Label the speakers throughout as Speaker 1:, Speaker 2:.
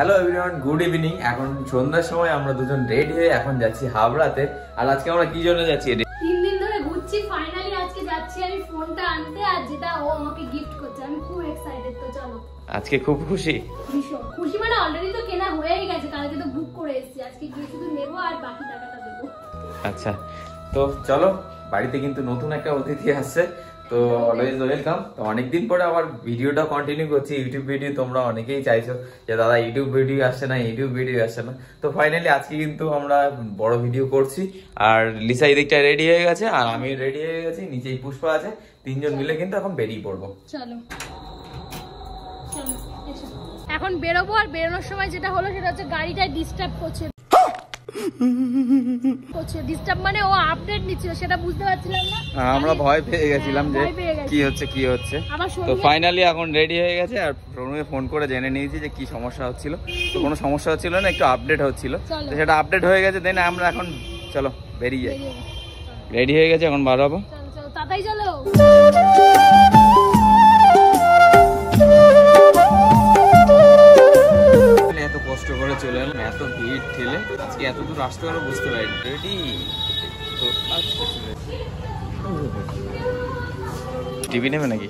Speaker 1: Hello everyone, good evening. এখন সন্ধ্যার সময় আমরা দুজন রেডি হয়ে এখন যাচ্ছি হাবড়াতে। আর আজকে আমরা কি জন্য যাচ্ছি?
Speaker 2: 3 দিন ধরে ঘুরছি, ফাইনালি আজকে যাচ্ছি আমি ফোনটা আনতে, আর যেটা ও আমাকে গিফট করছে। আমি খুব এক্সাইটেড। তো চলো,
Speaker 1: আজকে খুব খুশি।
Speaker 2: ভীষণ খুশি, মানে অলরেডি তো কেনা হয়েই গেছে, কালকে তো বুক করে এসেছি। আজকে গিয়ে শুধু নেবো আর বাকি টাকাটা দেবো।
Speaker 1: আচ্ছা, তো চলো। বাড়িতে কিন্তু নতুন একটা অতিথি আসছে, তো অলওয়েজ ওয়েলকাম। তো অনেকদিন পরে আবার ভিডিওটা কন্টিনিউ করছি, ইউটিউব ভিডিও। তোমরা অনেকেই চাইছো যে দাদা ইউটিউব ভিডিও আসছে না, ইউটিউব ভিডিও আসছে না। তো ফাইনালি আজকে কিন্তু আমরা বড় ভিডিও করছি। আর লিসা এই দিকটা রেডি হয়ে গেছে, আর আমি রেডি হয়ে গেছি, নিচেই পুষ্পা আছে। তিনজন মিলে কিন্তু এখন বেরিয়ে পড়বো।
Speaker 2: চলো এখন বেরোবো। আর বেরোনোর সময় যেটা হলো সেটা হচ্ছে গাড়িটা ডিস্টার্ব করছে। ডিস্টার্ব মানে ও আপডেট নিচ্ছিল, সেটা বুঝতে পারছিলাম না।
Speaker 1: আমরা ভয় পেয়ে গেছিলাম যে কি হচ্ছে। তো ফাইনালি এখন রেডি হয়ে গেছে। আর প্রণবে ফোন করে জেনে নিয়েছি যে কি সমস্যা হচ্ছিল। তো কোনো সমস্যা হচ্ছিল না, একটু আপডেট হচ্ছিল, তো সেটা আপডেট হয়ে গেছে। দেন আমরা এখন চলো বেরিয়ে যাই। রেডি হয়ে গেছে, এখন বার হবো।
Speaker 2: তাড়াতাড়ি চলো।
Speaker 1: এত কষ্ট করে চলে এলাম, এত ভিড় ঠেলে আজকে এত দূর আসতে পারবো বুঝতে পারি। রেডি তো আজকে টিভি নেবে নাকি?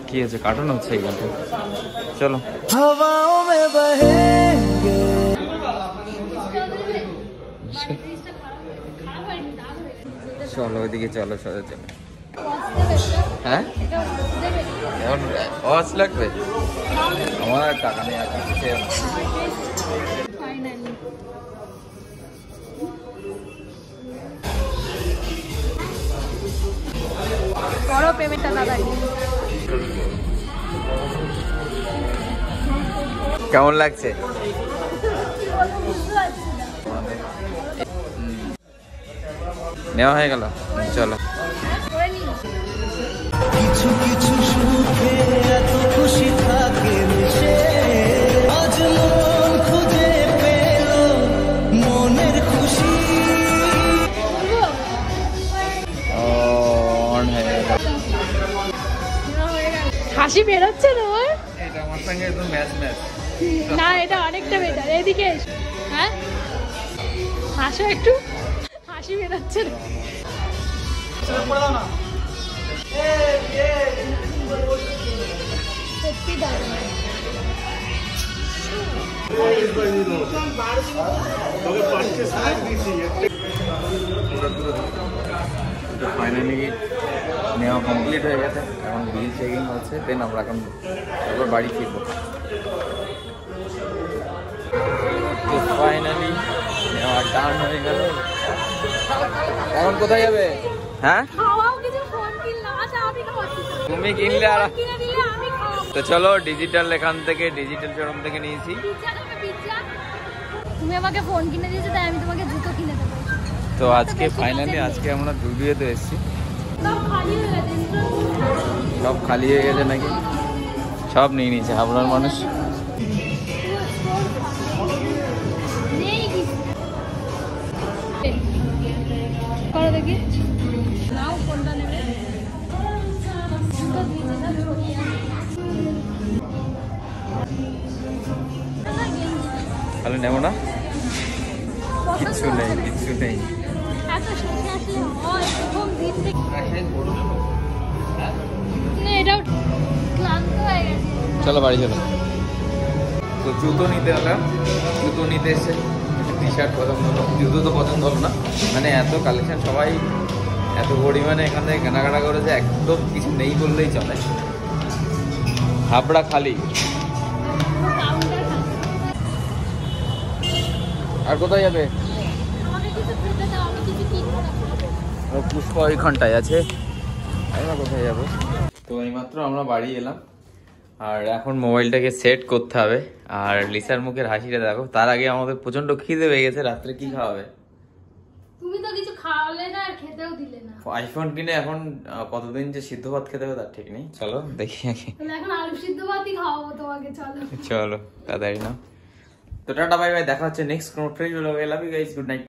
Speaker 1: কি আছে, কার্টুন হচ্ছে এখানে। চলো চলো ওইদিকে, চলো চলো চলো। হ্যাঁ, ওয়াচ লাগবে? আমার আর টাকা নেই।
Speaker 2: বড় পেমেন্টটা দাদা।
Speaker 1: কেমন লাগছে? নেওয়া হয়ে গেল, চলো। কিছু কিছু সুখে এত খুশি থাকে মিশে, আজ মন খুঁজে পেল মনের খুশি।
Speaker 2: হাসি বেরোচ্ছে না?
Speaker 1: এটা আমার সঙ্গে একদম ম্যাচ ম্যাচ
Speaker 2: না, এটা অনেকটা বেটার। এদিকে হ্যাঁ, হাসো একটু। হাসি বেরোচ্ছে না। সত্যি দারুণ।
Speaker 1: ফাইনালি নেওয়া কমপ্লিট হয়ে গেছে, এখন বিল চেকিং হচ্ছে। দেন আমরা এখন তারপর বাড়ি ফিরবো। তো ফাইনালি নেওয়া ডান হয়ে গেল। এখন কোথায় যাবে? হ্যাঁ, তুমি কিনলে আর তো চলো। ডিজিটাল এখান থেকে, ডিজিটাল শোরুম থেকে নিয়েছি।
Speaker 2: তুমি আমাকে ফোন কিনে দিয়েছো, তাই আমি তোমাকে জুতো কিনে দেবো।
Speaker 1: তো আজকে ফাইনালি আজকে আমরা জুডিওতে এসেছি। সব খালি হয়ে গেছে নাকি? সব নিয়ে নিয়েছে হাবড়ার মানুষ।
Speaker 2: দেখি নাও, কোনটা নেবে?
Speaker 1: তাহলে নেবো না? কিচ্ছু নেই, কিচ্ছু নেই। চলো বাড়ি চলো। তো জুতো নিতে হলাম, জুতো নিতে এসে টি শার্ট পছন্দ হলো, জুতো তো পছন্দ হলো না। মানে এত কালেকশন, সবাই এত পরিমাণে এখান থেকে কেনাকাটা করেছে, একদম কিছু নেই বললেই চলে। হাবড়া খালি। আর কোথায় যাবে? পুষ্পা ওইখানটায় আছে, আমরা কোথায় যাবো? তো এইমাত্র আমরা বাড়ি এলাম, আর এখন মোবাইলটাকে সেট করতে হবে। আর লিসার মুখের হাসিটা দেখো। তার আগে আমাদের প্রচন্ড খিদে পেয়ে গেছে। রাত্রে কি খাওয়াবে?
Speaker 2: তুমি তো কিছু খাওয়ালে না, আর খেতেও দিলে না।
Speaker 1: আইফোন কিনে এখন কতদিন যে সিদ্ধ ভাত খেতে হবে তার ঠিক নেই। চলো দেখি আগে।
Speaker 2: এখন আলু সিদ্ধ ভাতই খাওয়াবো তোমাকে। চলো
Speaker 1: চলো তাড়াতাড়ি না। তো টাটা বাই বাই, দেখা হচ্ছে নেক্সট কোনো friend. Love you guys, good night.